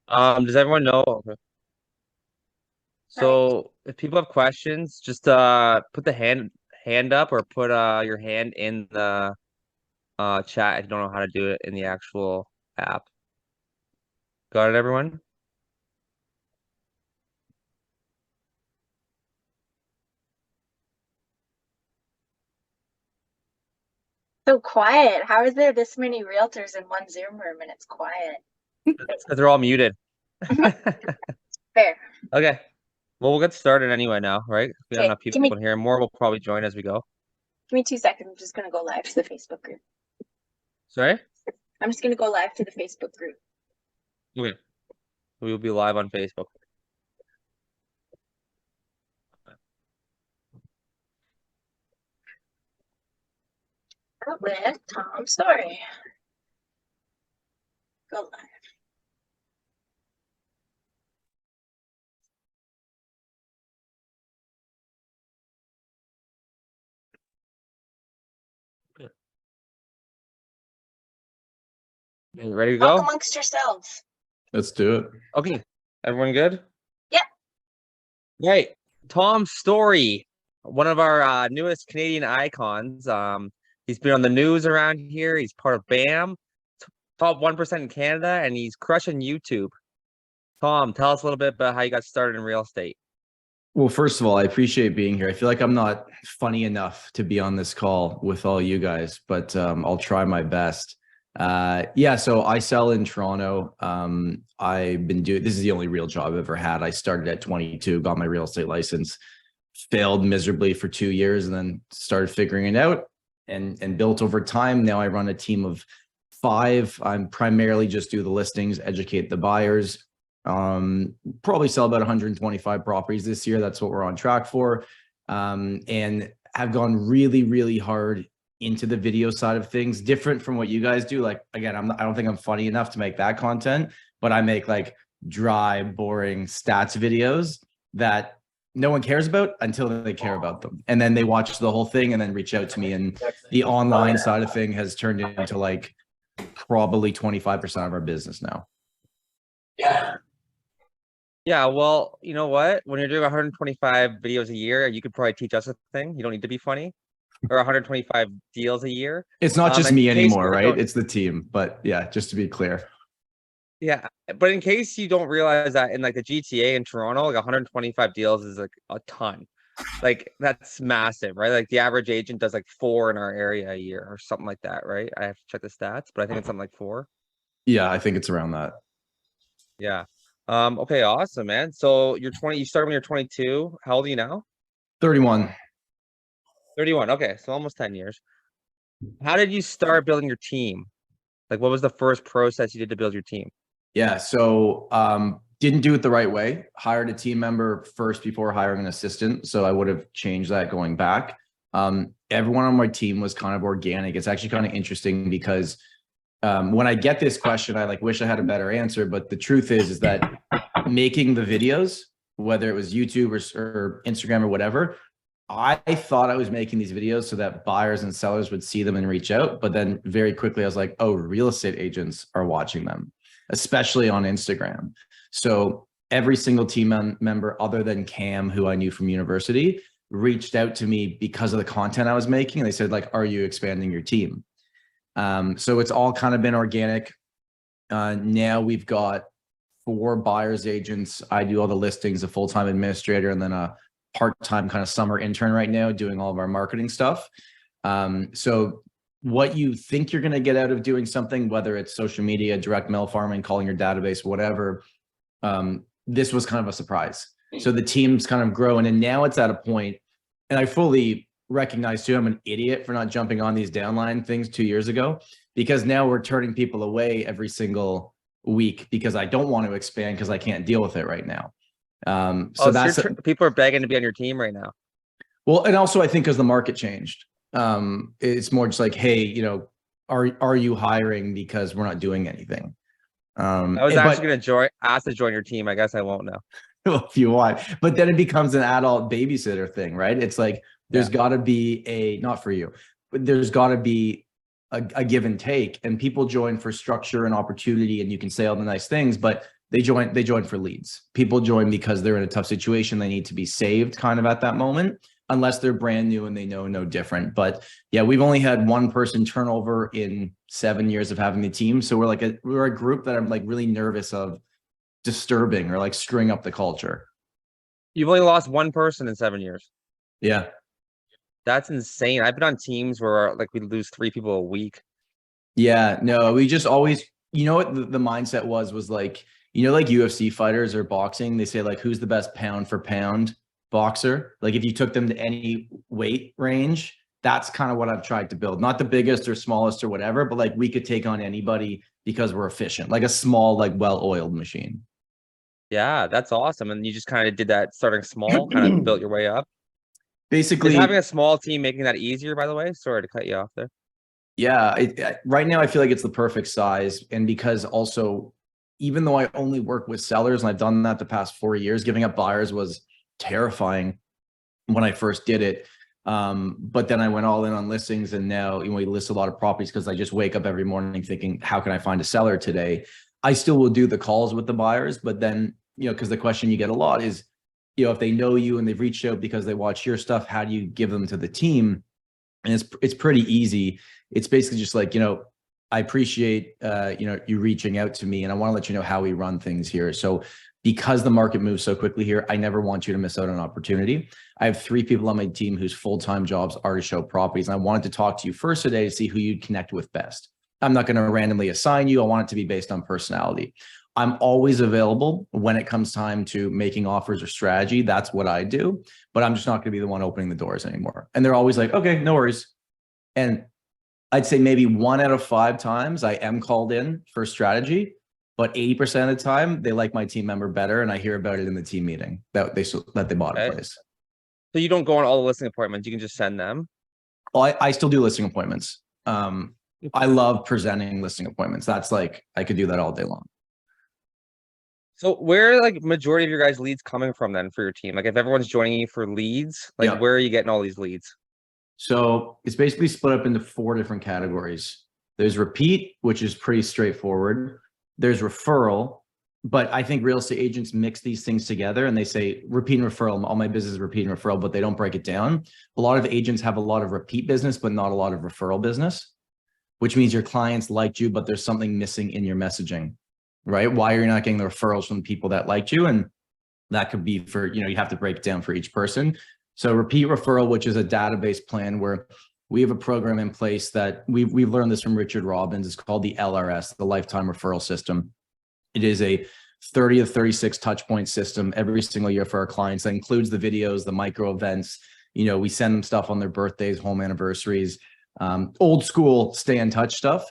Does everyone know? Okay. All right. So if people have questions, just put the hand up or put your hand in the chat if you don't know how to do it in the actual app. Got it, everyone? So quiet. How is there this many realtors in one Zoom room and it's quiet? It's because they're all muted. Fair. Okay. Well, we'll get started anyway now, right? We have Okay, enough people in here. More will probably join as we go. give me 2 seconds. I'm just gonna go live to the Facebook group. Sorry? I'm just gonna go live to the Facebook group. Okay. We will be live on Facebook. With Tom Story. Go live. You ready to Talk go? amongst yourselves. Let's do it. Okay. Everyone good? Yep. Right. Tom Story, one of our newest Canadian icons. He's been on the news around here. He's part of BAM, top 1% in Canada, and he's crushing YouTube. Tom, tell us a little bit about how you got started in real estate. Well, first of all, I appreciate being here. I feel like I'm not funny enough to be on this call with all you guys, but I'll try my best. Yeah, so I sell in Toronto. I've been doing, this is the only real job I've ever had. I started at 22, got my real estate license, failed miserably for 2 years, and then started figuring it out and built over time. Now I run a team of 5. I'm primarily just do the listings, educate the buyers. Probably sell about 125 properties this year. That's what we're on track for. And have gone really, really hard into the video side of things, different from what you guys do. Like, again, I don't think I'm funny enough to make that content, but I make like dry, boring stats videos that no one cares about until they care about them. And then they watch the whole thing and then reach out to me. And the online side of thing has turned into like probably 25% of our business now. Yeah. Yeah, well, you know what? When you're doing 125 videos a year, you could probably teach us a thing. You don't need to be funny. Or 125 deals a year. It's not just in me case anymore, you right? don't- It's the team. But yeah, just to be clear. Yeah, but in case you don't realize that in like the GTA in Toronto, like 125 deals is like a ton. Like that's massive, right? Like the average agent does like 4 in our area a year or something like that, right? I have to check the stats, but I think it's something like 4. Yeah, I think it's around that. Yeah. Okay, awesome, man. So you're 20, you started when you're 22. How old are you now? 31. 31. Okay, so almost 10 years. How did you start building your team? Like what was the first process you did to build your team? Yeah, so didn't do it the right way. Hired a team member first before hiring an assistant. So I would have changed that going back. Everyone on my team was kind of organic. It's actually kind of interesting because when I get this question, I like wish I had a better answer. But the truth is that making the videos, whether it was YouTube or Instagram or whatever, I thought I was making these videos so that buyers and sellers would see them and reach out. But then very quickly, I was like, oh, real estate agents are watching them, especially on Instagram. So every single team member other than Cam, who I knew from university, reached out to me because of the content I was making. And they said, like, are you expanding your team? So it's all kind of been organic. Now we've got 4 buyers agents. I do all the listings, a full-time administrator, and then a part-time kind of summer intern right now doing all of our marketing stuff. So what you think you're going to get out of doing something, whether it's social media, direct mail farming, calling your database, whatever, this was kind of a surprise. So the team's kind of growing, and now it's at a point, and I fully recognize too, I'm an idiot for not jumping on these downline things 2 years ago, because now we're turning people away every single week because I don't want to expand because I can't deal with it right now. So that's people are begging to be on your team right now. Well, and also I think because the market changed, it's more just like, hey, you know, are you hiring because we're not doing anything? I was actually going to ask to join your team. I guess I won't now. If you want, but then it becomes an adult babysitter thing, right? It's like there's got to be not for you, but there's got to be a give and take, and people join for structure and opportunity, and you can say all the nice things, but They join for leads. People join because they're in a tough situation. They need to be saved kind of at that moment, unless they're brand new and they know no different. But yeah, we've only had one person turnover in 7 years of having the team. So we're a group that I'm like really nervous of disturbing or like screwing up the culture. You've only lost one person in 7 years. Yeah. That's insane. I've been on teams where like we lose 3 people a week. Yeah, no, we just always, you know what the mindset was like, you know, like UFC fighters or boxing, they say like, who's the best pound for pound boxer? Like if you took them to any weight range, that's kind of what I've tried to build. Not the biggest or smallest or whatever, but like we could take on anybody because we're efficient, like a small, like well-oiled machine. Yeah, that's awesome. And you just kind of did that starting small, kind of built your way up. Basically, Is having a small team making that easier, by the way? Sorry to cut you off there. yeah, right now I feel like it's the perfect size. And because also, even though I only work with sellers and I've done that the past 4 years, giving up buyers was terrifying when I first did it. But then I went all in on listings, and now, you know, we list a lot of properties because I just wake up every morning thinking, how can I find a seller today? I still will do the calls with the buyers, but then, you know, because the question you get a lot is, you know, if they know you and they've reached out because they watch your stuff, how do you give them to the team? And it's pretty easy. It's basically just like, you know, I appreciate, you know, you reaching out to me, and I want to let you know how we run things here. So because the market moves so quickly here, I never want you to miss out on an opportunity. I have 3 people on my team whose full-time jobs are to show properties. And I wanted to talk to you first today to see who you'd connect with best. I'm not going to randomly assign you. I want it to be based on personality. I'm always available when it comes time to making offers or strategy. That's what I do, but I'm just not going to be the one opening the doors anymore. And they're always like, okay, no worries. And I'd say maybe 1 out of 5 times I am called in for strategy, but 80% of the time they like my team member better, and I hear about it in the team meeting that they bought a place. So you don't go on all the listing appointments, you can just send them? Well, I still do listing appointments. I love presenting listing appointments. That's like, I could do that all day long. So where like majority of your guys' leads coming from then for your team? Like if everyone's joining you for leads, like where are you getting all these leads? So it's basically split up into 4 different categories. There's repeat, which is pretty straightforward. There's referral, but I think real estate agents mix these things together and they say repeat and referral. All my business is repeat and referral, but they don't break it down. A lot of agents have a lot of repeat business, but not a lot of referral business, which means your clients liked you, but there's something missing in your messaging, right? Why are you not getting the referrals from the people that liked you? And that could be for, you know, you have to break it down for each person. So repeat referral, which is a database plan where we have a program in place that we've learned this from Richard Robbins. It's called the LRS, the Lifetime Referral System. It is a 30 to 36 touch point system every single year for our clients. That includes the videos, the micro events. You know, we send them stuff on their birthdays, home anniversaries, old school stay in touch stuff.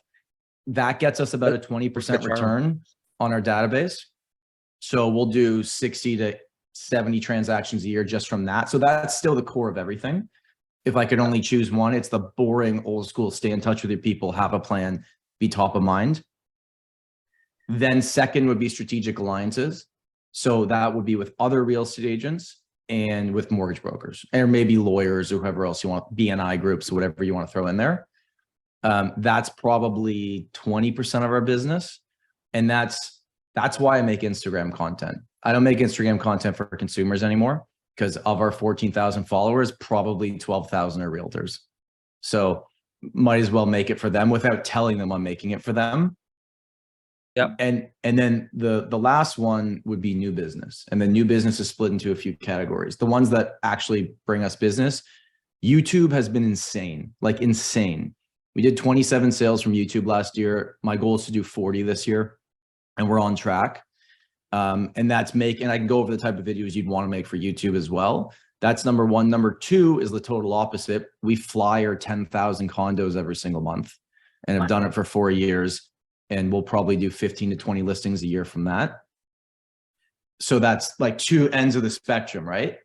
That gets us about a 20% return on our database. So we'll do 60 to 70 transactions a year just from that. So that's still the core of everything. If I could only choose one, it's the boring old school, stay in touch with your people, have a plan, be top of mind. Then second would be strategic alliances. So that would be with other real estate agents and with mortgage brokers, or maybe lawyers or whoever else you want, BNI groups, whatever you want to throw in there. That's probably 20% of our business. And that's why I make Instagram content. I don't make Instagram content for consumers anymore, because of our 14,000 followers, probably 12,000 are realtors. So might as well make it for them without telling them I'm making it for them. Yep. And then the last one would be new business. And then new business is split into a few categories. The ones that actually bring us business, YouTube has been insane, like insane. We did 27 sales from YouTube last year. My goal is to do 40 this year, and we're on track. And that's and I can go over the type of videos you'd want to make for YouTube as well. That's number 1. Number 2 is the total opposite. We flyer 10,000 condos every single month, and have done it for 4 years. And we'll probably do 15 to 20 listings a year from that. So that's like 2 ends of the spectrum, right?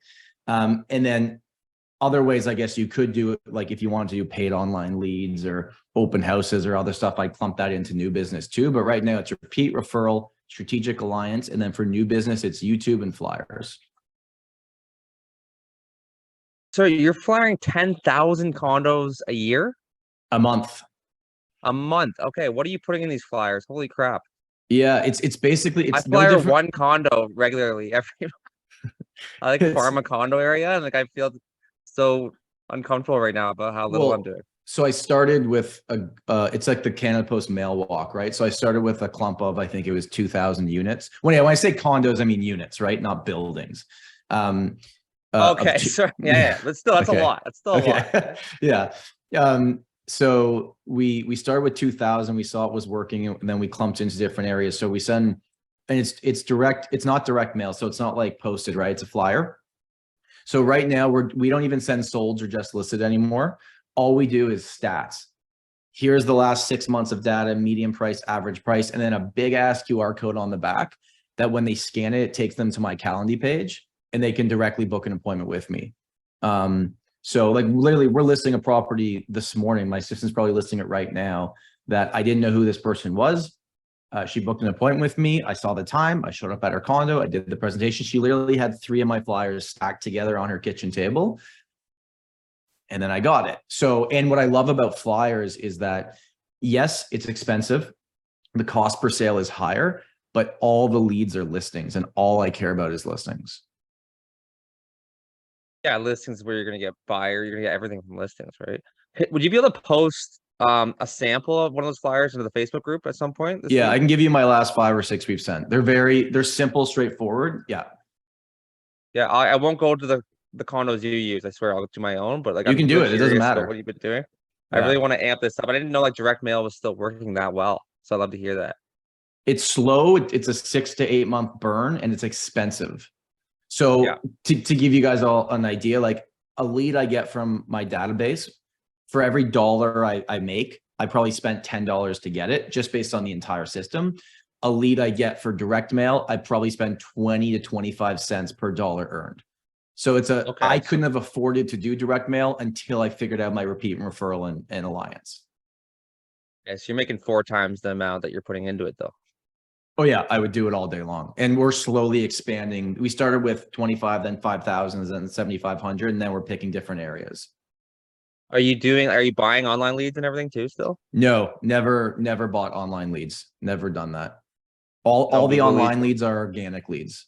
And then other ways, I guess you could do it, like if you wanted to do paid online leads or open houses or other stuff, I'd clump that into new business too. But right now it's repeat, referral, strategic alliance. And then for new business, it's YouTube and flyers. So you're flyering 10,000 condos a year? A month. A month. Okay. What are you putting in these flyers? Holy crap. Yeah, it's basically I it's no flyer different. one condo regularly every. I like farm a condo area, and like I feel so uncomfortable right now about how little I'm Well, doing. so I started with it's like the Canada Post mail walk, right? So I started with a clump of, I think it was 2,000 units. When I say condos, I mean units, right? Not buildings. Um, Okay, sorry. Yeah, but still, that's a okay. lot. That's still a lot. Okay. Yeah. So we started with 2,000. We saw it was working, and then we clumped into different areas. So we send, and it's direct. It's not direct mail, so it's not like posted, right? It's a flyer. So right now we don't even send solds or just listed anymore. All we do is stats. Here's the last 6 months of data, median price, average price, and then a big ass QR code on the back that when they scan it, it takes them to my Calendly page and they can directly book an appointment with me. So like literally we're listing a property this morning. My assistant's probably listing it right now that I didn't know who this person was. She booked an appointment with me. I saw the time. I showed up at her condo. I did the presentation. She literally had 3 of my flyers stacked together on her kitchen table. And then I got it. So, and what I love about flyers is that, yes, it's expensive. The cost per sale is higher, but all the leads are listings and all I care about is listings. Yeah, listings where you're gonna get buyer, you're gonna get everything from listings, right? Would you be able to post a sample of one of those flyers into the Facebook group at some point? Yeah, week? I can give you my last 5 or 6 we've sent. They're simple, straightforward. Yeah. Yeah, I won't go to the condos you use. I swear I'll do my own, but like You I'm can do really it. It doesn't curious about matter. what you've been doing. I Yeah. really want to amp this up. I didn't know like direct mail was still working that well. So I'd love to hear that. It's slow. It's a 6 to 8 month burn and it's expensive. So Yeah. to give you guys all an idea, like a lead I get from my database, for every dollar I make, I probably spent $10 to get it just based on the entire system. A lead I get for direct mail, I probably spend 20 to 25 cents per dollar earned. So it's Okay. I couldn't have afforded to do direct mail until I figured out my repeat and referral and alliance. Yeah, so you're making 4 times the amount that you're putting into it though. Oh yeah, I would do it all day long. And we're slowly expanding. We started with 25, then 5,000, then 7,500, and then we're picking different areas. Are you buying online leads and everything too still? No, never bought online leads. Never done that. All the the online leads are organic leads.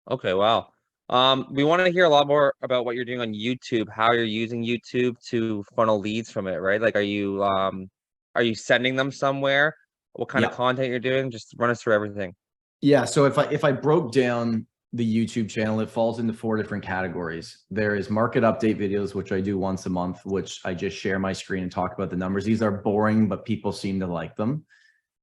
Okay, wow. We want to hear a lot more about what you're doing on YouTube, how you're using YouTube to funnel leads from it, right? Like, are you sending them somewhere? What kind of Yeah. content you're doing? Just run us through everything. Yeah. So if I broke down the YouTube channel, it falls into 4 different categories. There is market update videos, which I do once a month, which I just share my screen and talk about the numbers. These are boring, but people seem to like them.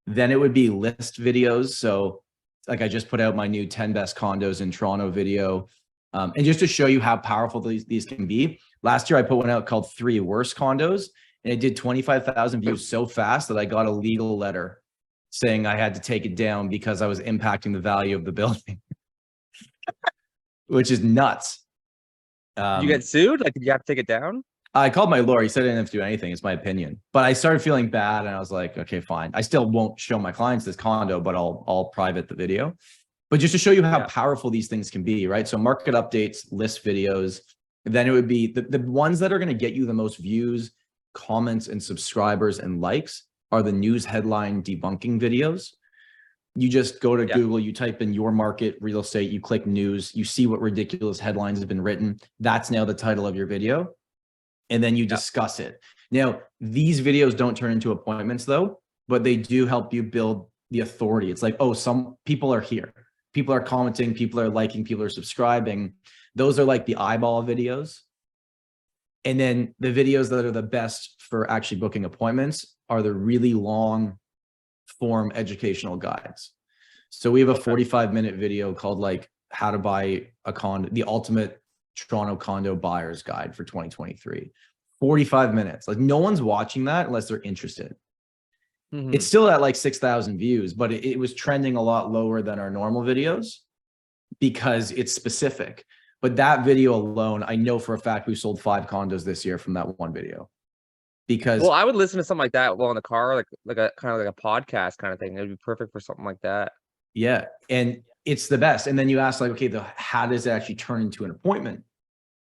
Then it would be list videos. So like I just put out my new 10 best condos in Toronto video. And just to show you how powerful these can be. Last year I put one out called 3 worst condos and it did 25,000 views so fast that I got a legal letter saying I had to take it down because I was impacting the value of the building, which is nuts. Did you get sued? Like, did you have to take it down? I called my lawyer. He said I didn't have to do anything. It's my opinion. But I started feeling bad and I was like, okay, fine. I still won't show my clients this condo, but I'll private the video. But just to show you how powerful these things can be, right? So market updates, list videos, then it would be the ones that are going to get you the most views, comments, and subscribers and likes are the news headline debunking videos. You just go to Google, you type in your market, real estate, you click news, you see what ridiculous headlines have been written. That's now the title of your video. And then you discuss it. Now, these videos don't turn into appointments though, but they do help you build the authority. It's like, oh, some people are here. People are commenting, people are liking, people are subscribing. Those are like the eyeball videos. And then the videos that are the best for actually booking appointments are the really long form educational guides. So we have a 45-minute video called like how to buy a condo, the ultimate Toronto condo buyer's guide for 2023. 45 minutes. Like no one's watching that unless they're interested. It's still at like 6,000 views, but it was trending a lot lower than our normal videos because it's specific. But that video alone, I know for a fact we sold 5 condos this year from that one video. Because well, I would listen to something like that while in the car, like a kind of like a podcast kind of thing. It'd be perfect for something like that. Yeah, and it's the best. And then you ask like, okay, how does it actually turn into an appointment?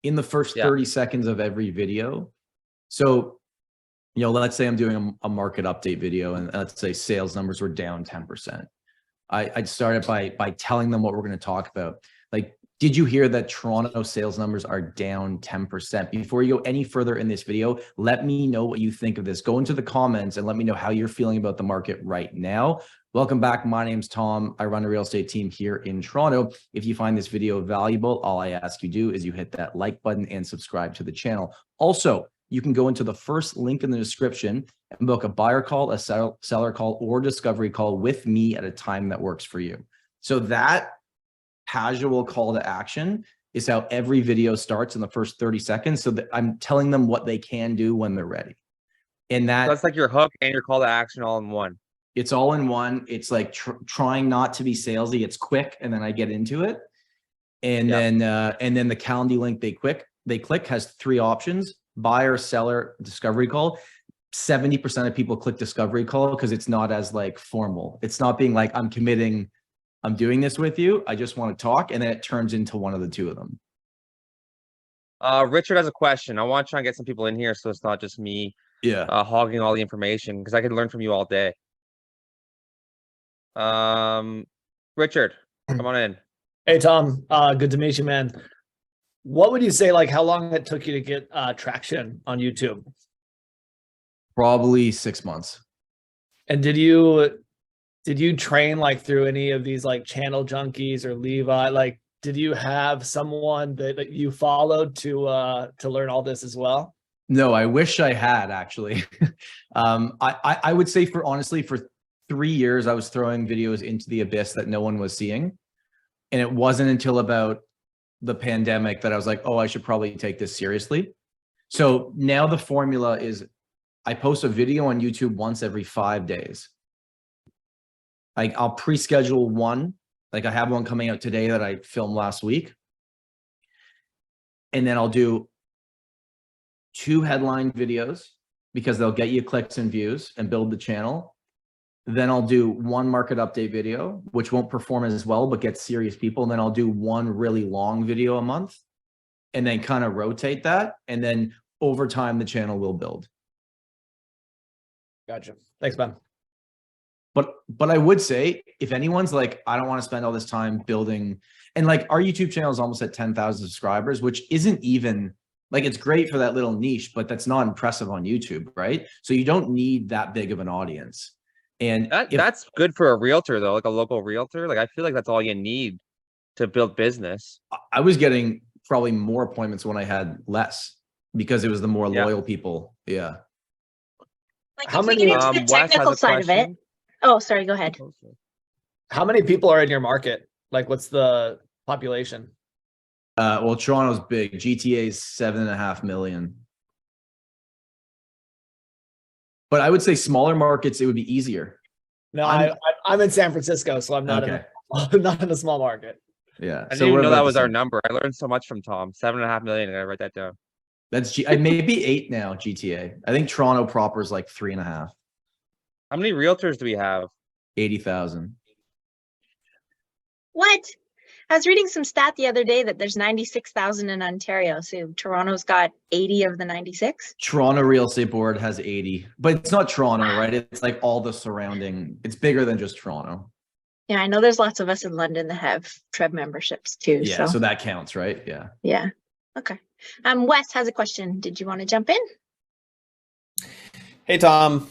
In the first 30 seconds of every video. So let's say I'm doing a market update video and let's say sales numbers were down 10%. I'd start it by telling them what we're going to talk about. Like, did you hear that Toronto sales numbers are down 10%? Before you go any further in this video, let me know what you think of this. Go into the comments and let me know how you're feeling about the market right now. Welcome back. My name's Tom. I run a real estate team here in Toronto. If you find this video valuable, all I ask you do is you hit that like button and subscribe to the channel. Also, you can go into the first link in the description and book a buyer call, a seller call, or discovery call with me at a time that works for you. So that casual call to action is how every video starts in the first 30 seconds. So that I'm telling them what they can do when they're ready. And That's like your hook and your call to action all in one. It's all in one. It's like trying not to be salesy. It's quick. And then I get into it. And then the Calendly link they click has 3 options: buyer, seller, discovery call. 70% of people click discovery call because it's not as like formal. It's not being like, I'm committing, I'm doing this with you, I just want to talk. And then it turns into one of the 2 of them. Richard has a question. I want to try and get some people in here so it's not just me hogging all the information, because I can learn from you all day. Richard, come on in. Hey, Tom. Good to meet you, man. What would you say, like, how long it took you to get traction on YouTube? Probably 6 months. And did you train like through any of these like Channel Junkies or Levi? Like, did you have someone that you followed to learn all this as well? No, I wish I had actually. I would say honestly, for 3 years, I was throwing videos into the abyss that no one was seeing. And it wasn't until about the pandemic that I was like, oh, I should probably take this seriously. So now the formula is I post a video on YouTube once every 5 days. Like, I'll pre-schedule one. Like, I have one coming out today that I filmed last week. And then I'll do 2 headline videos because they'll get you clicks and views and build the channel. Then I'll do 1 market update video, which won't perform as well, but gets serious people. And then I'll do 1 really long video a month and then kind of rotate that. And then over time, the channel will build. Gotcha. Thanks, man. But I would say, if anyone's like, I don't want to spend all this time building, and like our YouTube channel is almost at 10,000 subscribers, which isn't even like, it's great for that little niche, but that's not impressive on YouTube, right? So you don't need that big of an audience. And that's good for a realtor though, like a local realtor. Like, I feel like that's all you need to build business. I was getting probably more appointments when I had less because it was the more loyal people. Yeah. Like, How if we many, get into the technical side of it. Oh, sorry, go ahead. how many people are in your market? Like, what's the population? Well, Toronto's big. GTA is 7.5 million. But I would say smaller markets, it would be easier. No, I'm in San Francisco, so I'm not not in a small market. Yeah. I didn't even know that was our number. I learned so much from Tom. 7.5 million. I gotta write that down. That's maybe 8 now, GTA. I think Toronto proper is like 3.5. How many realtors do we have? 80,000. What? I was reading some stat the other day that there's 96,000 in Ontario. So Toronto's got 80 of the 96. Toronto Real Estate Board has 80, but it's not Toronto, right? It's like all the surrounding. It's bigger than just Toronto. Yeah, I know there's lots of us in London that have Trev memberships too. Yeah, so that counts, right? Yeah. Yeah. Okay. Wes has a question. Did you want to jump in? Hey, Tom.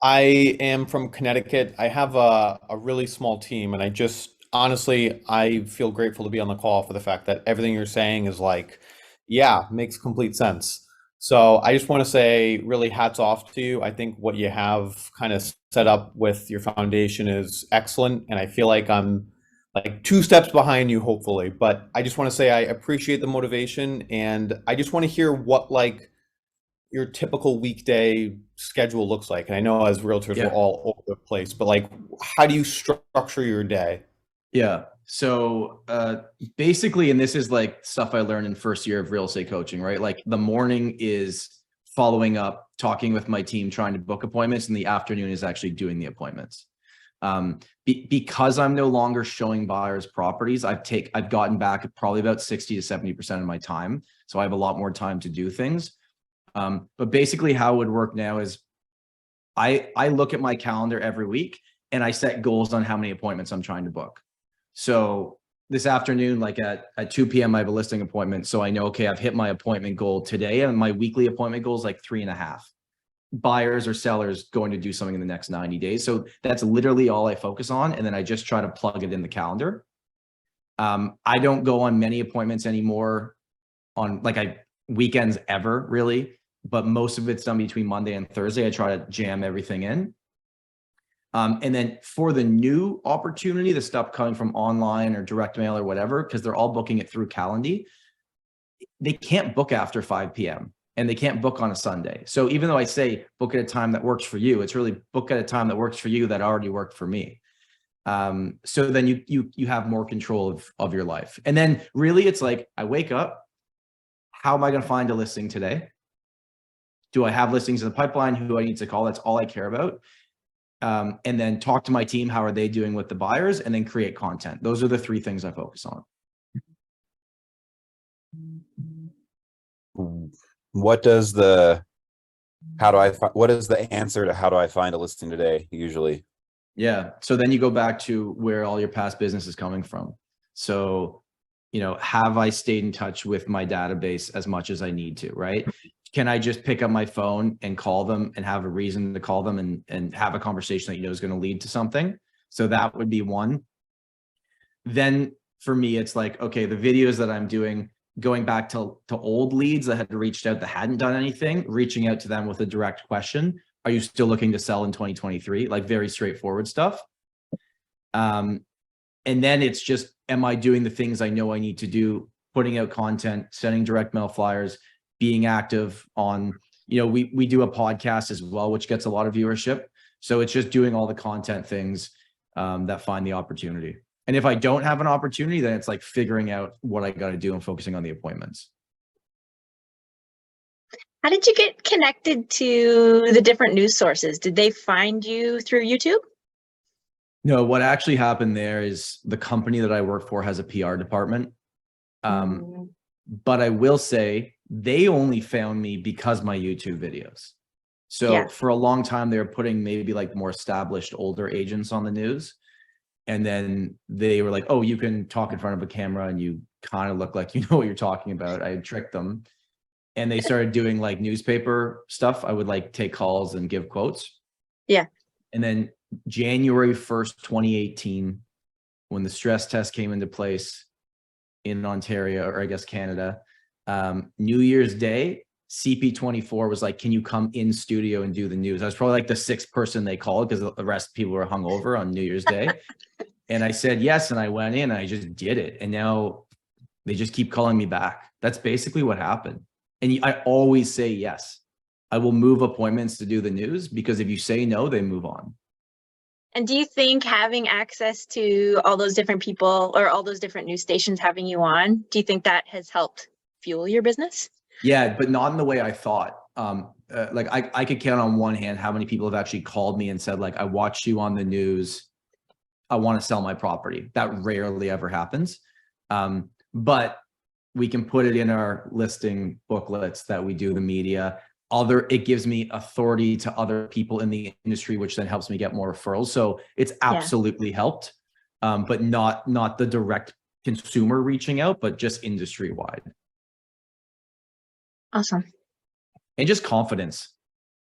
I am from Connecticut. I have a really small team, and honestly, I feel grateful to be on the call for the fact that everything you're saying is like, yeah, makes complete sense. So I just want to say really hats off to you. I think what you have kind of set up with your foundation is excellent. And I feel like I'm like 2 steps behind you, hopefully. But I just want to say I appreciate the motivation. And I just want to hear what like your typical weekday schedule looks like. And I know as realtors, we're all over the place, but like, how do you structure your day? Yeah. So basically, and this is like stuff I learned in first year of real estate coaching, right? Like the morning is following up, talking with my team, trying to book appointments, and the afternoon is actually doing the appointments. Because I'm no longer showing buyers properties, I've gotten back probably about 60 to 70% of my time. So I have a lot more time to do things. But basically how it would work now is I look at my calendar every week and I set goals on how many appointments I'm trying to book. So this afternoon, like at 2 p.m., I have a listing appointment. So I know, okay, I've hit my appointment goal today, and my weekly appointment goal is like 3.5 buyers or sellers going to do something in the next 90 days. So that's literally all I focus on. And then I just try to plug it in the calendar. I don't go on many appointments anymore on weekends ever really, but most of it's done between Monday and Thursday. I try to jam everything in. And then for the new opportunity, the stuff coming from online or direct mail or whatever, because they're all booking it through Calendly, they can't book after 5 p.m. and they can't book on a Sunday. So even though I say book at a time that works for you, it's really book at a time that works for you that already worked for me. So then you have more control of your life. And then really it's like, I wake up, how am I going to find a listing today? Do I have listings in the pipeline? Who do I need to call? That's all I care about. And then talk to my team. How are they doing with the buyers? And then create content. Those are the 3 things I focus on. What is the answer to how do I find a listing today usually? Yeah. So then you go back to where all your past business is coming from. So, have I stayed in touch with my database as much as I need to, right? Can I just pick up my phone and call them and have a reason to call them and have a conversation that is going to lead to something? So that would be one. Then for me, it's like, okay, the videos that I'm doing, going back to old leads that had reached out that hadn't done anything, reaching out to them with a direct question. Are you still looking to sell in 2023? Like very straightforward stuff. And then it's just, am I doing the things I know I need to do, putting out content, sending direct mail flyers, being active on, we do a podcast as well, which gets a lot of viewership. So it's just doing all the content things that find the opportunity. And if I don't have an opportunity, then it's like figuring out what I got to do and focusing on the appointments. How did you get connected to the different news sources? Did they find you through YouTube? No, what actually happened there is the company that I work for has a PR department. But I will say they only found me because my YouTube videos. So for a long time, they were putting maybe like more established older agents on the news. And then they were like, oh, you can talk in front of a camera and you kind of look like you know what you're talking about. I had tricked them. And they started doing like newspaper stuff. I would like take calls and give quotes. Yeah. And then January 1st, 2018, when the stress test came into place in Ontario, or I guess Canada, New Year's Day, CP24 was like, can you come in studio and do the news? I was probably like the 6th person they called because the rest of people were hungover on New Year's Day. And I said yes, and I went in and I just did it. And now they just keep calling me back. That's basically what happened. And I always say yes. I will move appointments to do the news because if you say no, they move on. And do you think having access to all those different people or all those different news stations having you on, do you think that has helped fuel your business? Yeah, but not in the way I thought. Like I could count on one hand how many people have actually called me and said, like, I watched you on the news. I want to sell my property. That rarely ever happens. But we can put it in our listing booklets that we do the media. It gives me authority to other people in the industry, which then helps me get more referrals. So it's absolutely helped, but not the direct consumer reaching out, but just industry wide. Awesome. And just confidence.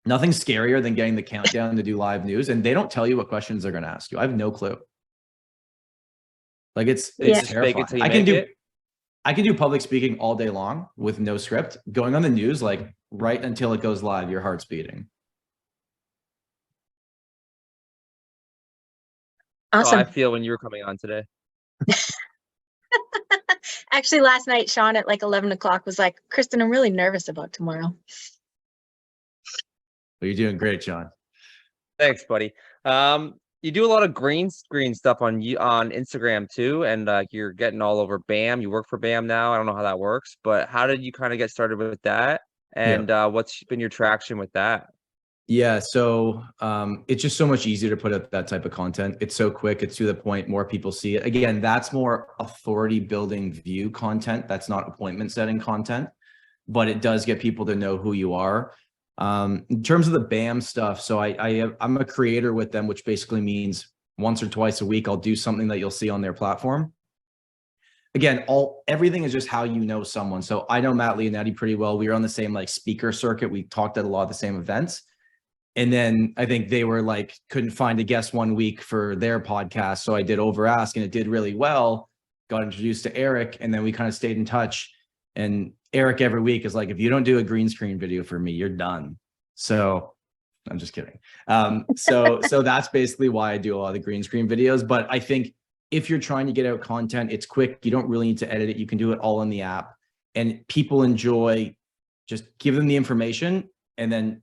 Nothing scarier than getting the countdown to do live news. And they don't tell you what questions they're going to ask you. I have no clue. Like it's terrifying. I can do public speaking all day long with no script. Going on the news, like right until it goes live, your heart's beating. Awesome. I feel when you were coming on today. Actually, last night, Sean at like 11 o'clock was like, Kristen, I'm really nervous about tomorrow. Well, you're doing great, Sean. Thanks, buddy. You do a lot of green screen stuff on Instagram too, and you're getting all over BAM. You work for BAM now. I don't know how that works, but how did you kind of get started with that? And what's been your traction with that? Yeah, so it's just so much easier to put up that type of content. It's so quick. It's to the point. More people see it. Again, that's more authority building view content. That's not appointment setting content. but it does get people to know who you are. In terms of the BAM stuff, so I'm a creator with them, which basically means once or twice a week, I'll do something that you'll see on their platform. Again, everything is just how you know someone. So I know Matt Leonetti pretty well. We were on the same like speaker circuit. We talked at a lot of the same events. And then I think they were like, couldn't find a guest one week for their podcast. So I did Over Ask and it did really well. Got introduced to Eric and then we kind of stayed in touch. And Eric every week is like, if you don't do a green screen video for me, you're done. So I'm just kidding. So that's basically why I do a lot of the green screen videos. But I think if you're trying to get out content, it's quick. You don't really need to edit it. You can do it all in the app and people enjoy. Just give them the information and then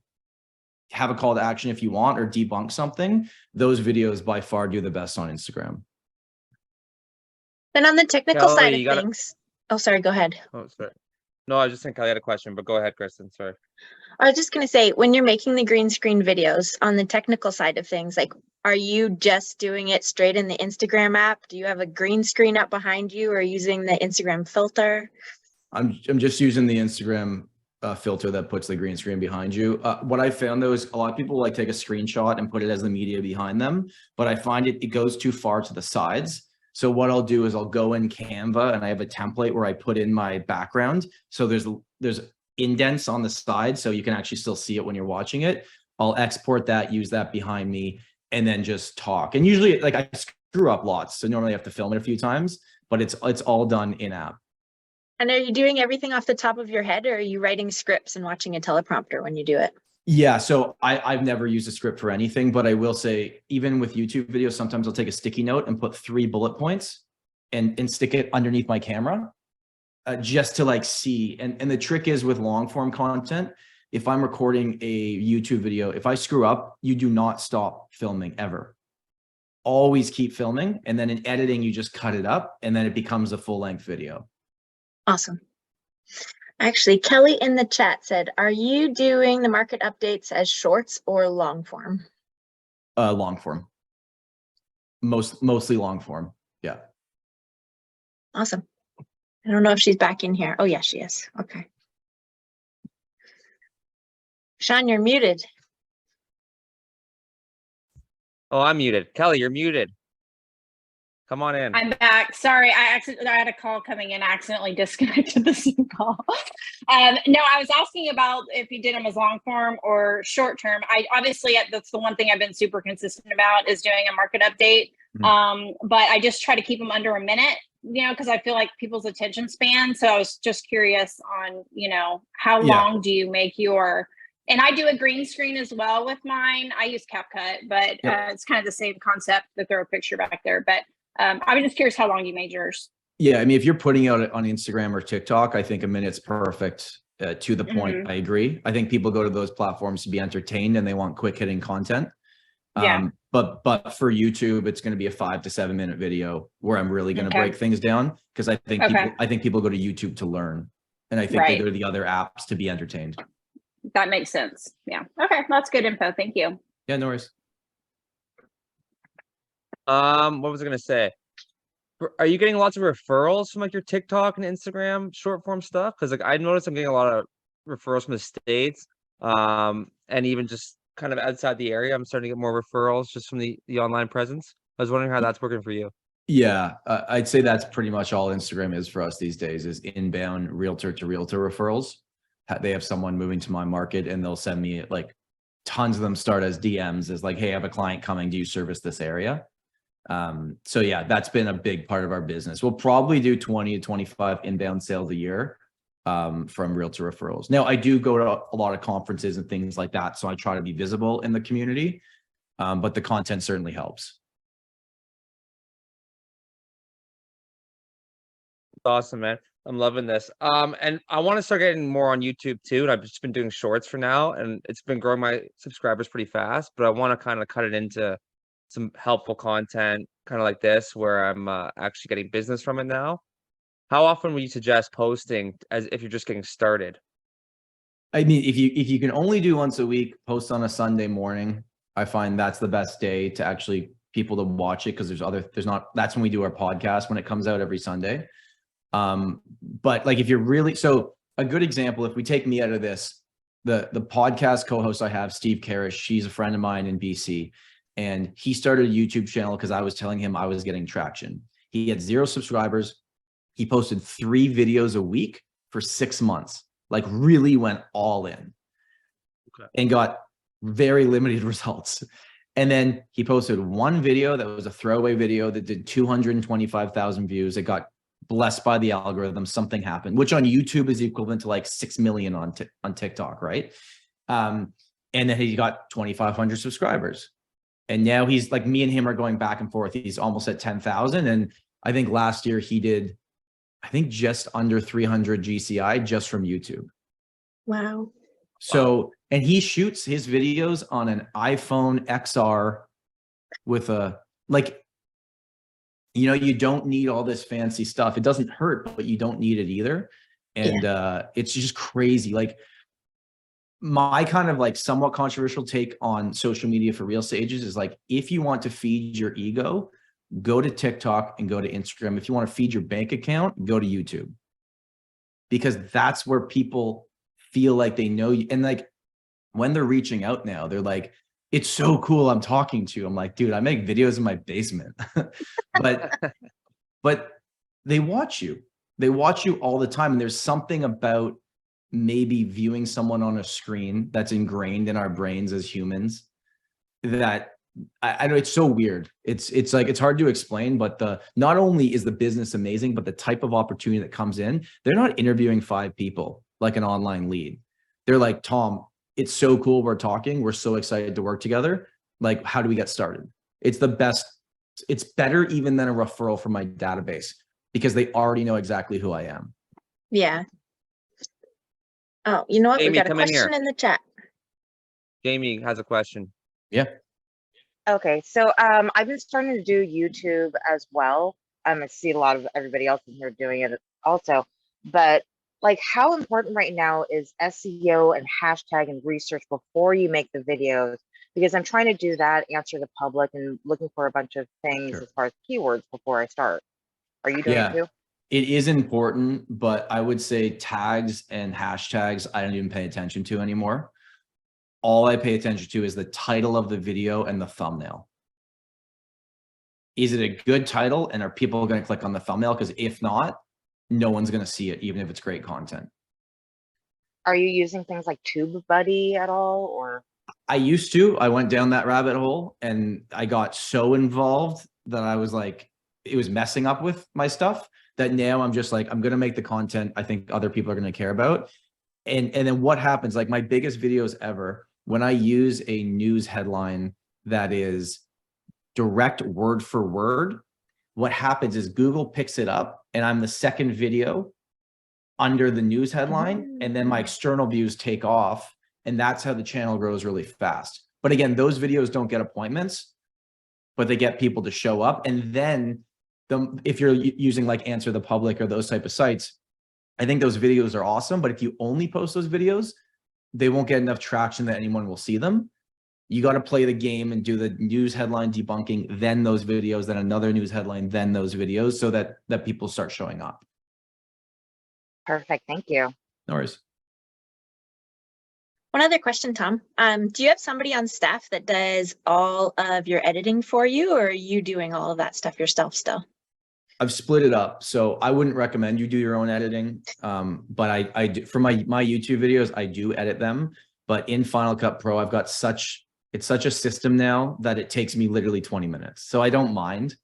have a call to action if you want or debunk something. Those videos by far do the best on Instagram. Then on the technical Kelly, side of you gotta- things. Oh, sorry, go ahead. Oh, sorry. No, I was just thinking I had a question, but go ahead, Kristen. Sorry. I was just going to say, when you're making the green screen videos on the technical side of things, like, are you just doing it straight in the Instagram app? Do you have a green screen up behind you or using the Instagram filter? I'm just using the Instagram filter that puts the green screen behind you. What I found though is a lot of people like take a screenshot and put it as the media behind them, but I find it goes too far to the sides. So what I'll do is I'll go in Canva and I have a template where I put in my background. So there's indents on the side so you can actually still see it when you're watching it. I'll export that, use that behind me, and then just talk. And usually like I screw up lots. So normally I have to film it a few times, but it's all done in app. And are you doing everything off the top of your head or are you writing scripts and watching a teleprompter when you do it? Yeah, so I've never used a script for anything, but I will say even with YouTube videos, sometimes I'll take a sticky note and put 3 bullet points and stick it underneath my camera just to like see. And the trick is with long form content, if I'm recording a YouTube video, if I screw up, you do not stop filming ever. Always keep filming. And then in editing, you just cut it up and then it becomes a full length video. Awesome. Actually, Kelly in the chat said, are you doing the market updates as shorts or long form? Long form. Mostly long form. Yeah. Awesome. I don't know if she's back in here. Oh, yeah, she is. Okay. Sean, you're muted. Oh, I'm muted. Kelly, you're muted. Come on in. I'm back. Sorry, I had a call coming in. I accidentally disconnected the Zoom call. No, I was asking about if you did them as long form or short term. That's the one thing I've been super consistent about is doing a market update. But I just try to keep them under a minute, because I feel like people's attention span. So I was just curious on, how long do you make your? And I do a green screen as well with mine. I use CapCut, but it's kind of the same concept to throw a picture back there. But I was just curious how long you made yours. Yeah, I mean, if you're putting out on Instagram or TikTok, I think a minute's perfect. To the point, I agree. I think people go to those platforms to be entertained and they want quick hitting content. But for YouTube, it's going to be a 5 to 7 minute video where I'm really going to break things down because I think people go to YouTube to learn, and I think they go to the other apps to be entertained. That makes sense. Yeah. Okay, that's good info. Thank you. Yeah, no worries. What was I gonna say? Are you getting lots of referrals from like your TikTok and Instagram short form stuff? Because like I noticed I'm getting a lot of referrals from the States, and even just kind of outside the area. I'm starting to get more referrals just from the online presence. I was wondering how that's working for you. Yeah, I'd say that's pretty much all Instagram is for us these days is inbound realtor to realtor referrals. They have someone moving to my market and they'll send me like tons of them start as DMs as like, hey, I have a client coming. Do you service this area? So yeah, that's been a big part of our business. We'll probably do 20 to 25 inbound sales a year from realtor referrals. Now I do go to a lot of conferences and things like that. So I try to be visible in the community, but the content certainly helps. Awesome, man. I'm loving this. And I want to start getting more on YouTube too. And I've just been doing shorts for now, and it's been growing my subscribers pretty fast, but I want to kind of cut it into some helpful content, kind of like this, where I'm actually getting business from it now. How often would you suggest posting as if you're just getting started? I mean, if you can only do once a week, post on a Sunday morning. I find that's the best day to actually people to watch it because that's when we do our podcast when it comes out every Sunday. But like if you're really, so a good example, if we take me out of this, the podcast co-host I have, Steve Karish, she's a friend of mine in BC, and he started a YouTube channel because I was telling him I was getting traction. He had 0 subscribers. He posted 3 videos a week for 6 months, like really went all in, and got very limited results. And then he posted 1 video that was a throwaway video that did 225,000 views. It got blessed by the algorithm. Something happened, which on YouTube is equivalent to like 6 million on TikTok, right? And then he got 2,500 subscribers. And now he's like, me and him are going back and forth. He's almost at 10,000. And I think last year he did, I think just under 300 GCI just from YouTube. Wow. So, and he shoots his videos on an iPhone XR with a, like, you know, you don't need all this fancy stuff. It doesn't hurt, but you don't need it either. And it's just crazy. Like, my kind of like somewhat controversial take on social media for real estate agents is like, if you want to feed your ego, go to TikTok and go to Instagram. If you want to feed your bank account, go to YouTube, because that's where people feel like they know you. And like, when they're reaching out now, they're like, it's so cool I'm talking to you. I'm like, dude, I make videos in my basement. but they watch you. They watch you all the time. And there's something about maybe viewing someone on a screen that's ingrained in our brains as humans that I know it's so weird. It's like, it's hard to explain, but not only is the business amazing, but the type of opportunity that comes in, they're not interviewing 5 people like an online lead. They're like, Tom, it's so cool. We're talking. We're so excited to work together. Like, how do we get started? It's the best. It's better even than a referral from my database, because they already know exactly who I am. Yeah. Oh, you know what? Jamie, We've got a come in here. question in the chat. Jamie has a question. Yeah. Okay, so I've been starting to do YouTube as well. I see a lot of everybody else in here doing it also, but like, how important right now is SEO and hashtag and research before you make the videos? Because I'm trying to do that, answer the public, and looking for a bunch of things as far as keywords before I start. Are you doing it too? It is important, but I would say tags and hashtags, I don't even pay attention to anymore. All I pay attention to is the title of the video and the thumbnail. Is it a good title, and are people going to click on the thumbnail? Because if not, no one's going to see it, even if it's great content. Are you using things like TubeBuddy at all, or? I used to. I went down that rabbit hole and I got so involved that I was like, it was messing up with my stuff, that now I'm just like, I'm going to make the content I think other people are going to care about. And then what happens, like my biggest videos ever, when I use a news headline that is direct word for word, what happens is Google picks it up and I'm the second video under the news headline, and then my external views take off, and that's how the channel grows really fast. But again, those videos don't get appointments, but they get people to show up. And then if you're using like Answer the Public or those type of sites, I think those videos are awesome, but if you only post those videos, they won't get enough traction that anyone will see them. You got to play the game and do the news headline debunking, then those videos, then another news headline, then those videos, so that people start showing up. Perfect. Thank you. No worries. One other question, Tom. Do you have somebody on staff that does all of your editing for you, or are you doing all of that stuff yourself still? I've split it up. So I wouldn't recommend you do your own editing. But I do, for my YouTube videos, I do edit them. But in Final Cut Pro, I've got it's such a system now that it takes me literally 20 minutes. So I don't mind.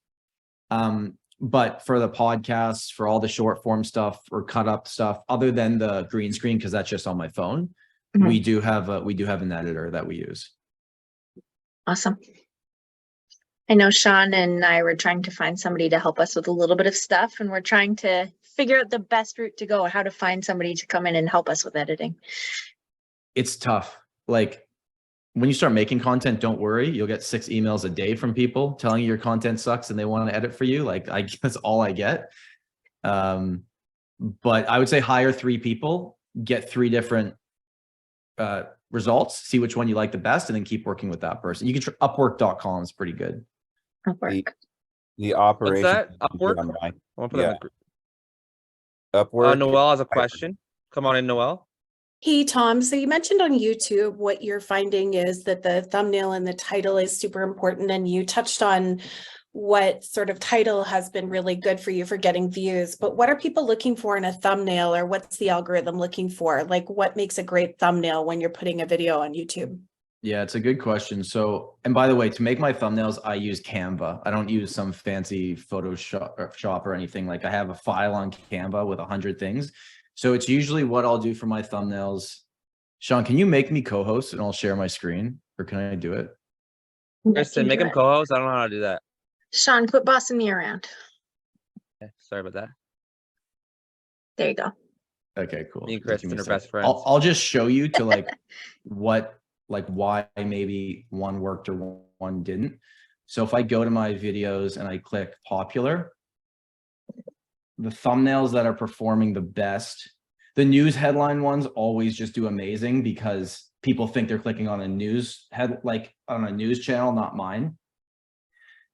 But for the podcasts, for all the short form stuff or cut up stuff, other than the green screen, because that's just on my phone, we do have an editor that we use. Awesome. I know Sean and I were trying to find somebody to help us with a little bit of stuff, and we're trying to figure out the best route to go, how to find somebody to come in and help us with editing. It's tough. Like, when you start making content, don't worry. You'll get 6 emails a day from people telling you your content sucks and they want to edit for you. Like, that's all I get. But I would say hire 3 people, get 3 different results, see which one you like the best, and then keep working with that person. You can Upwork.com is pretty good. Upwork. The operation. What's that? Upwork? on my- I'll put that in the group. Upwork. Noel has a question. Come on in, Noel. Hey, Tom. So you mentioned on YouTube what you're finding is that the thumbnail and the title is super important. And you touched on what sort of title has been really good for you for getting views. But what are people looking for in a thumbnail, or what's the algorithm looking for? Like, what makes a great thumbnail when you're putting a video on YouTube? Yeah, it's a good question. So, and by the way, to make my thumbnails, I use Canva. I don't use some fancy Photoshop or anything. Like, I have a file on Canva with 100 things. So it's usually what I'll do for my thumbnails. Sean, can you make me co-host and I'll share my screen, or can I do it? Kristen, make him co-host. I don't know how to do that. Sean, quit bossing me around. Okay, sorry about that. There you go. Okay, cool. Me and Just give Kristen me a are sec. best friends. I'll just show you to like why maybe one worked or one didn't. So if I go to my videos and I click popular, the thumbnails that are performing the best, the news headline ones always just do amazing because people think they're clicking on a news on a news channel, not mine.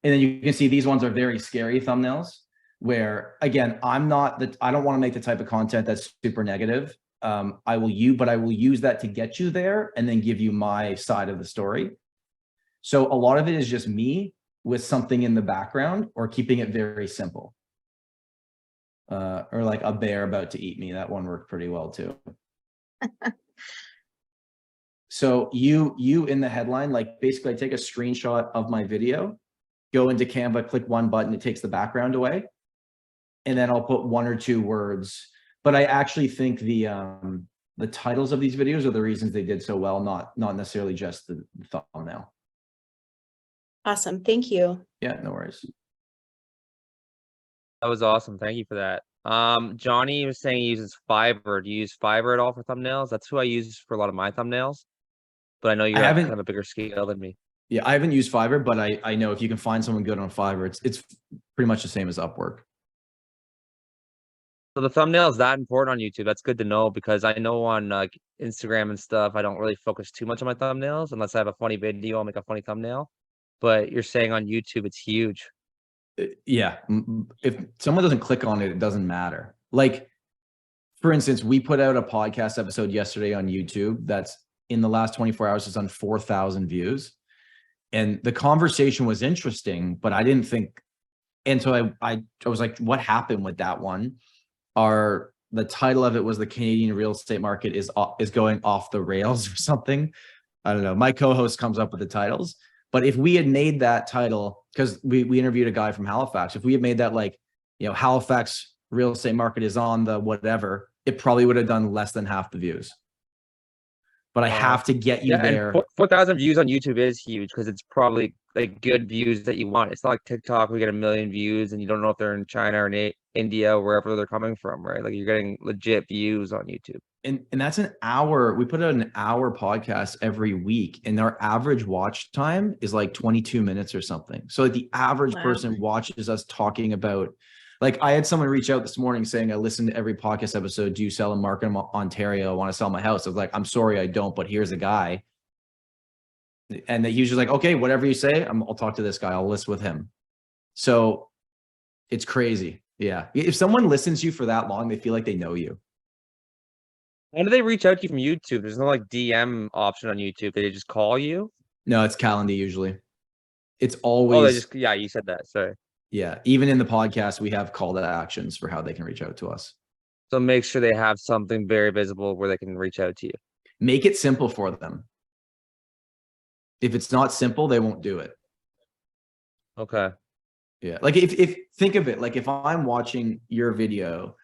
And then you can see these ones are very scary thumbnails where, again, I don't want to make the type of content that's super negative. I will use that to get you there and then give you my side of the story. So a lot of it is just me with something in the background or keeping it very simple. Or like a bear about to eat me. That one worked pretty well too. So you in the headline, like basically I take a screenshot of my video, go into Canva, click one button, it takes the background away. And then I'll put one or two words. But I actually think the titles of these videos are the reasons they did so well, not necessarily just the thumbnail. Awesome. Thank you. Yeah, no worries. That was awesome. Thank you for that. Johnny was saying he uses Fiverr. Do you use Fiverr at all for thumbnails? That's who I use for a lot of my thumbnails. But I know you're at kind of a bigger scale than me. Yeah, I haven't used Fiverr, but I know if you can find someone good on Fiverr, it's pretty much the same as Upwork. So the thumbnail is that important on YouTube. That's good to know because I know on Instagram and stuff, I don't really focus too much on my thumbnails unless I have a funny video. I'll make a funny thumbnail. But you're saying on YouTube, it's huge. Yeah, if someone doesn't click on it, it doesn't matter. Like, for instance, we put out a podcast episode yesterday on YouTube that's in the last 24 hours has done 4,000 views. And the conversation was interesting, but I didn't think, and so I was like, what happened with that one? The title of it was the Canadian real estate market is going off the rails or something. I don't know. My co-host comes up with the titles, but if we had made that title, because we interviewed a guy from Halifax, if we had made that like, Halifax real estate market is on the whatever, it probably would have done less than half the views. But I have to get you there. 4,000 views on YouTube is huge because it's probably like good views that you want. It's not like TikTok, we get 1 million views and you don't know if they're in China or in India or wherever they're coming from, right? Like you're getting legit views on YouTube. And that's an hour. We put out an hour podcast every week, and our average watch time is like 22 minutes or something. So like the average person watches us talking about. Like I had someone reach out this morning saying, I listened to every podcast episode. Do you sell in Markham, Ontario? I want to sell my house. I was like, I'm sorry, I don't, but here's a guy. And he was just like, okay, whatever you say, I'll talk to this guy. I'll list with him. So it's crazy. Yeah. If someone listens to you for that long, they feel like they know you. When do they reach out to you from YouTube? There's no like DM option on YouTube. They just call you? No, it's Calendar usually. It's always. Oh, yeah, you said that. Sorry. Yeah, even in the podcast, we have call to actions for how they can reach out to us. So make sure they have something very visible where they can reach out to you. Make it simple for them. If it's not simple, they won't do it. Okay. Yeah, like if think of it, like if I'm watching your video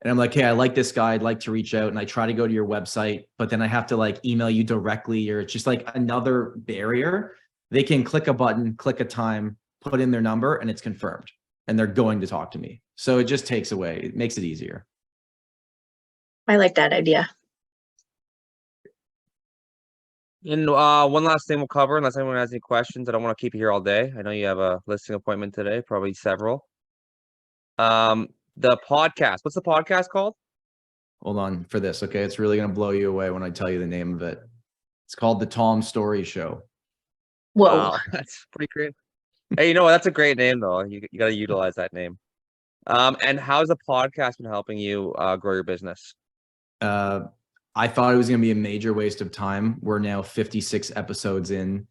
and I'm like, hey, I like this guy, I'd like to reach out, and I try to go to your website, but then I have to like email you directly, or it's just like another barrier. They can click a button, click a time, put in their number, and it's confirmed, and they're going to talk to me. So it just takes away, it makes it easier. I like that idea. And one last thing we'll cover, unless anyone has any questions. I don't want to keep you here all day. I know you have a listing appointment today, probably several. The podcast, what's the podcast called? Hold on for this, okay? It's really going to blow you away when I tell you the name of it. It's called The Tom Storey Show. Whoa. Wow, that's pretty great. Hey, you know what? That's a great name, though. You got to utilize that name. And how's the podcast been helping you grow your business? I thought it was going to be a major waste of time. We're now 56 episodes in,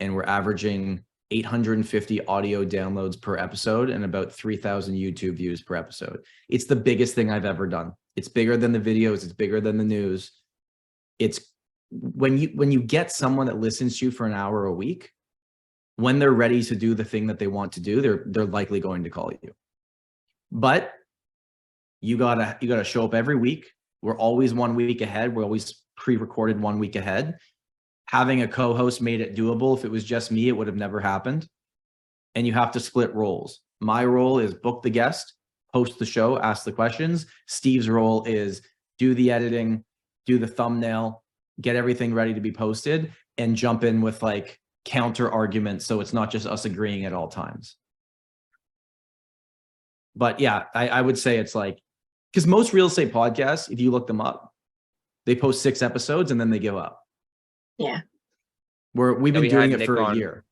and we're averaging 850 audio downloads per episode and about 3,000 YouTube views per episode. It's the biggest thing I've ever done. It's bigger than the videos. It's bigger than the news. It's when you get someone that listens to you for an hour a week, when they're ready to do the thing that they want to do, they're likely going to call you. But you gotta show up every week. We're always 1 week ahead. We're always pre-recorded 1 week ahead. Having a co-host made it doable. If it was just me, it would have never happened. And you have to split roles. My role is book the guest, host the show, ask the questions. Steve's role is do the editing, do the thumbnail, get everything ready to be posted, and jump in with like counter arguments so it's not just us agreeing at all times. But yeah, I would say it's like, because most real estate podcasts, if you look them up, they post 6 episodes and then they give up. Yeah. We've been doing it for a year.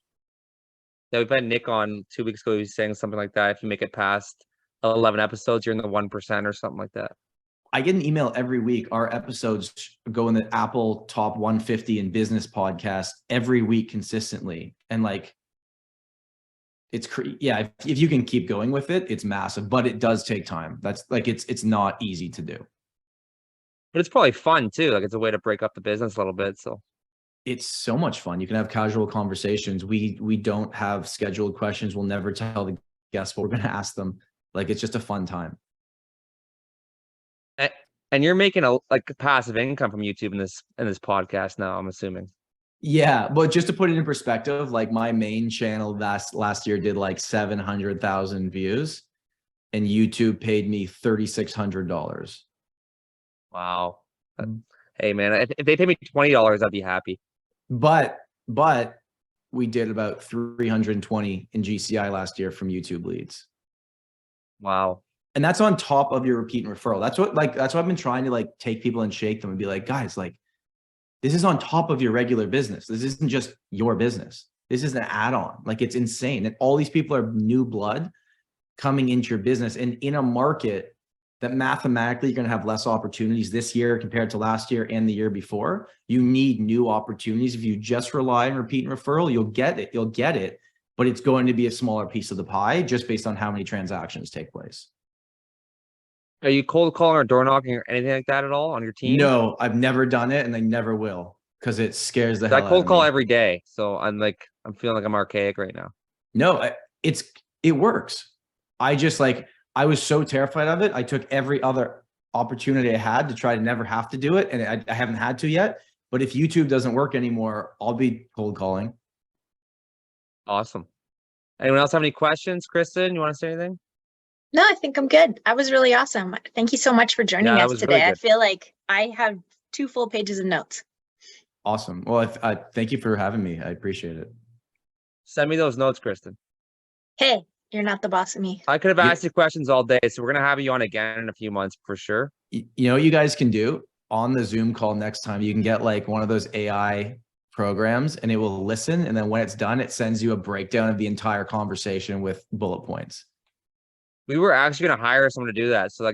Yeah, we've had Nick on 2 weeks ago. He was saying something like that. If you make it past 11 episodes, you're in the 1% or something like that. I get an email every week. Our episodes go in the Apple top 150 in business podcasts every week consistently. And like, if you can keep going with it, it's massive, but it does take time. That's like, it's not easy to do. But it's probably fun too. Like it's a way to break up the business a little bit. So it's so much fun. You can have casual conversations. We don't have scheduled questions. We'll never tell the guests what we're going to ask them. Like, it's just a fun time. And you're making a passive income from YouTube in this podcast now, I'm assuming. Yeah, but just to put it in perspective, like my main channel last year did like 700,000 views, and YouTube paid me $3,600. Wow. Hey man, if they pay me $20, I'd be happy. But we did about 320 in GCI last year from YouTube leads. Wow. And that's on top of your repeat and referral. That's what I've been trying to like take people and shake them and be like, guys, like this is on top of your regular business. This isn't just your business. This is an add-on. Like it's insane. And all these people are new blood coming into your business. And in a market that mathematically you're going to have less opportunities this year compared to last year and the year before, you need new opportunities. If you just rely on repeat and referral, you'll get it, but it's going to be a smaller piece of the pie just based on how many transactions take place. Are you cold calling or door knocking or anything like that at all on your team? No, I've never done it and I never will because it scares the hell out of me. I cold call every day. So I'm feeling like I'm archaic right now. No, it works. I was so terrified of it. I took every other opportunity I had to try to never have to do it. And I haven't had to yet. But if YouTube doesn't work anymore, I'll be cold calling. Awesome. Anyone else have any questions? Kristen, you want to say anything? No, I think I'm good. That was really awesome. Thank you so much for joining us today. Really I feel like I have 2 full pages of notes. Awesome. Well, thank you for having me. I appreciate it. Send me those notes, Kristen. Hey, you're not the boss of me. I could have asked you questions all day, so we're going to have you on again in a few months for sure. You know what you guys can do on the Zoom call next time? You can get like one of those AI programs and it will listen. And then when it's done, it sends you a breakdown of the entire conversation with bullet points. We were actually going to hire someone to do that. So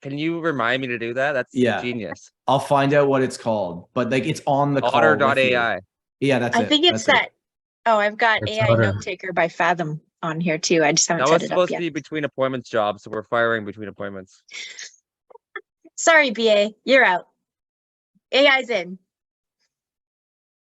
can you remind me to do that? That's genius. I'll find out what it's called, but like it's on the Otter.ai. Yeah, that's it. I think it's that. Oh, I've got AI Note Taker by Fathom on here too. I just haven't set it up yet. That was supposed to be between appointments job, so we're firing between appointments. Sorry, BA, you're out. AI's in.